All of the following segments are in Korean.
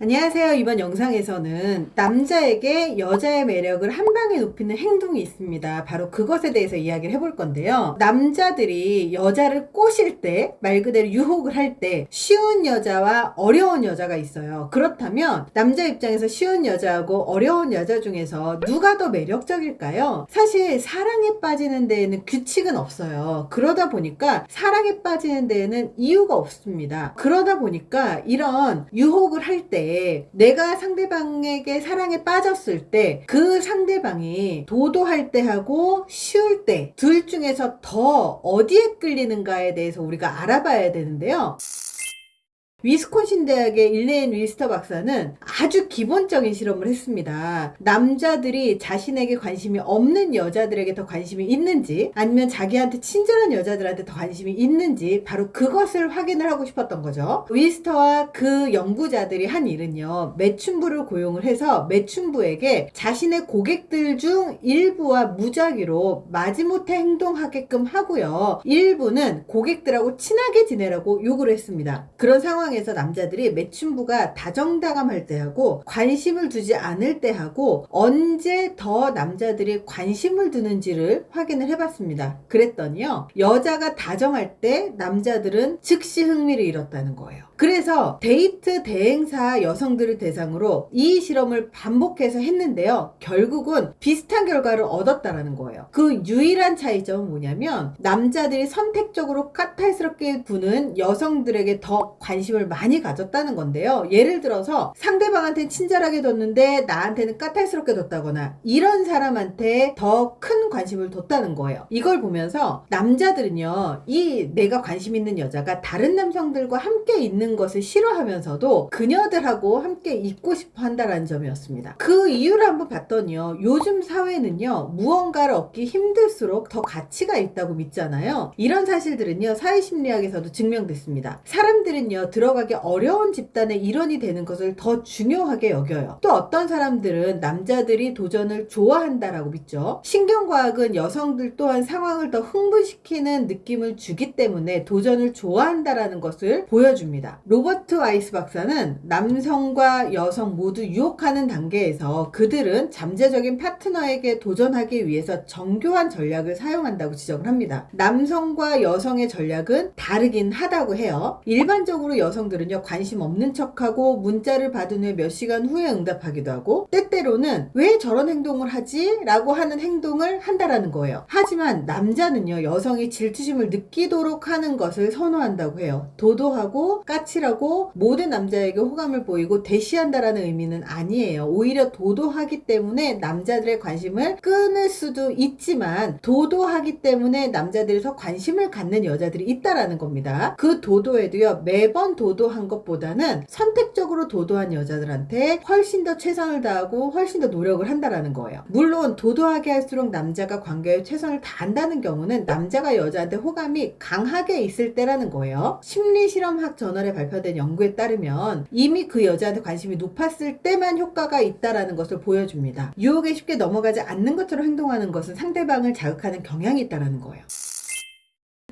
안녕하세요. 이번 영상에서는 남자에게 여자의 매력을 한 방에 높이는 행동이 있습니다. 바로 그것에 대해서 이야기를 해볼 건데요. 남자들이 여자를 꼬실 때, 말 그대로 유혹을 할 때 쉬운 여자와 어려운 여자가 있어요. 그렇다면 남자 입장에서 쉬운 여자하고 어려운 여자 중에서 누가 더 매력적일까요? 사실 사랑에 빠지는 데에는 규칙은 없어요. 그러다 보니까 사랑에 빠지는 데에는 이유가 없습니다. 그러다 보니까 이런 유혹을 할 때 내가 상대방에게 사랑에 빠졌을 때 그 상대방이 도도할 때 하고 쉬울 때 둘 중에서 더 어디에 끌리는가에 대해서 우리가 알아봐야 되는데요. 위스콘신 대학의 일레인 리스터 박사는 아주 기본적인 실험을 했습니다. 남자들이 자신에게 관심이 없는 여자들에게 더 관심이 있는지 아니면 자기한테 친절한 여자들한테 더 관심이 있는지 바로 그것을 확인을 하고 싶었던 거죠. 리스터와 그 연구자들이 한 일은요, 매춘부를 고용을 해서 매춘부에게 자신의 고객들 중 일부와 무작위로 마지못해 행동하게끔 하고요, 일부는 고객들하고 친하게 지내라고 요구를 했습니다. 그런 상황에서 남자들이 매춘부가 다정다감할 때하고 관심을 두지 않을 때하고 언제 더 남자들이 관심을 두는지를 확인을 해봤습니다. 그랬더니요, 여자가 다정할 때 남자들은 즉시 흥미를 잃었다는 거예요. 그래서 데이트 대행사 여성들을 대상으로 이 실험을 반복해서 했는데요, 결국은 비슷한 결과를 얻었다라는 거예요. 그 유일한 차이점은 뭐냐면 남자들이 선택적으로 까탈스럽게 구는 여성들에게 더 관심을 많이 가졌다는 건데요. 예를 들어서 상대방한테 친절하게 뒀는데 나한테는 까탈스럽게 뒀다거나 이런 사람한테 더 큰 관심을 뒀다는 거예요. 이걸 보면서 남자들은요, 이 내가 관심 있는 여자가 다른 남성들과 함께 있는 것을 싫어하면서도 그녀들하고 함께 있고 싶어 한다는 점이었습니다. 그 이유를 한번 봤더니요, 요즘 사회는요, 무언가를 얻기 힘들수록 더 가치가 있다고 믿잖아요. 이런 사실들은요, 사회심리학에서도 증명됐습니다. 사람들은요, 들어가기 어려운 집단의 일원이 되는 것을 더 중요하게 여겨요. 또 어떤 사람들은 남자들이 도전을 좋아한다라고 믿죠. 신경과학은 여성들 또한 상황을 더 흥분시키는 느낌을 주기 때문에 도전을 좋아한다라는 것을 보여줍니다. 로버트 와이스 박사는 남성과 여성 모두 유혹하는 단계에서 그들은 잠재적인 파트너에게 도전하기 위해서 정교한 전략을 사용한다고 지적을 합니다. 남성과 여성의 전략은 다르긴 하다고 해요. 일반적으로 여성들은요, 관심 없는 척하고 문자를 받은 후에 몇 시간 후에 응답하기도 하고 때때로는 왜 저런 행동을 하지? 라고 하는 행동을 한다라는 거예요. 하지만 남자는요, 여성이 질투심을 느끼도록 하는 것을 선호한다고 해요. 도도하고 까칠하고 모든 남자에게 호감을 보이고 대시한다라는 의미는 아니에요. 오히려 도도하기 때문에 남자들의 관심을 끊을 수도 있지만 도도하기 때문에 남자들이 더 관심을 갖는 여자들이 있다라는 겁니다. 그 도도에도요, 매번 도도한 것보다는 선택적으로 도도한 여자들한테 훨씬 더 최선을 다하고 훨씬 더 노력을 한다라는 거예요. 물론 도도하게 할수록 남자가 관계에 최선을 다한다는 경우는 남자가 여자한테 호감이 강하게 있을 때라는 거예요. 심리실험학 저널에 발표된 연구에 따르면 이미 그 여자한테 관심이 높았을 때만 효과가 있다라는 것을 보여줍니다. 유혹에 쉽게 넘어가지 않는 것처럼 행동하는 것은 상대방을 자극하는 경향이 있다라는 거예요.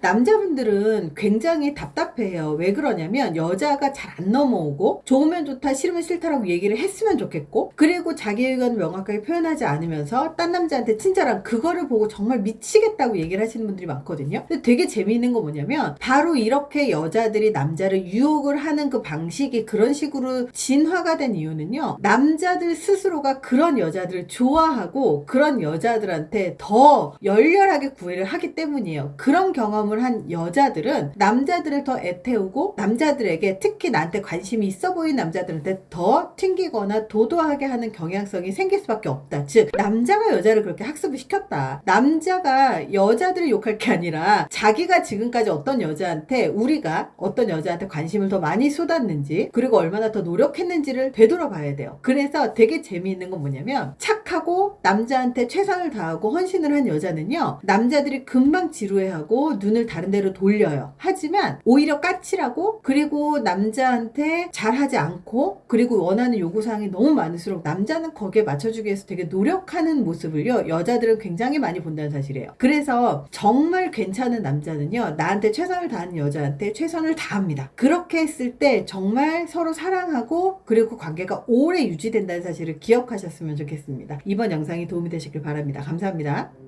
남자분들은 굉장히 답답해요. 왜 그러냐면 여자가 잘 안 넘어오고 좋으면 좋다 싫으면 싫다라고 얘기를 했으면 좋겠고, 그리고 자기 의견을 명확하게 표현하지 않으면서 딴 남자한테 친절한 그거를 보고 정말 미치겠다고 얘기를 하시는 분들이 많거든요. 근데 되게 재미있는 거 뭐냐면 바로 이렇게 여자들이 남자를 유혹을 하는 그 방식이 그런 식으로 진화가 된 이유는요, 남자들 스스로가 그런 여자들을 좋아하고 그런 여자들한테 더 열렬하게 구애를 하기 때문이에요. 그런 경험을 한 여자들은 남자들을 더 애태우고 남자들에게, 특히 나한테 관심이 있어 보이는 남자들한테 더 튕기거나 도도하게 하는 경향성이 생길 수밖에 없다. 즉 남자가 여자를 그렇게 학습을 시켰다. 남자가 여자들을 욕할 게 아니라 자기가 지금까지 어떤 여자한테, 우리가 어떤 여자한테 관심을 더 많이 쏟았는지 그리고 얼마나 더 노력했는지를 되돌아봐야 돼요. 그래서 되게 재미있는 건 뭐냐면 착하고 남자한테 최선을 다하고 헌신을 한 여자는요, 남자들이 금방 지루해하고 눈 눈을 다른 데로 돌려요. 하지만 오히려 까칠하고 그리고 남자한테 잘하지 않고 그리고 원하는 요구사항이 너무 많을수록 남자는 거기에 맞춰주기 위해서 되게 노력하는 모습을요 여자들은 굉장히 많이 본다는 사실이에요. 그래서 정말 괜찮은 남자는요 나한테 최선을 다하는 여자한테 최선을 다합니다. 그렇게 했을 때 정말 서로 사랑하고 그리고 관계가 오래 유지된다는 사실을 기억하셨으면 좋겠습니다. 이번 영상이 도움이 되시길 바랍니다. 감사합니다.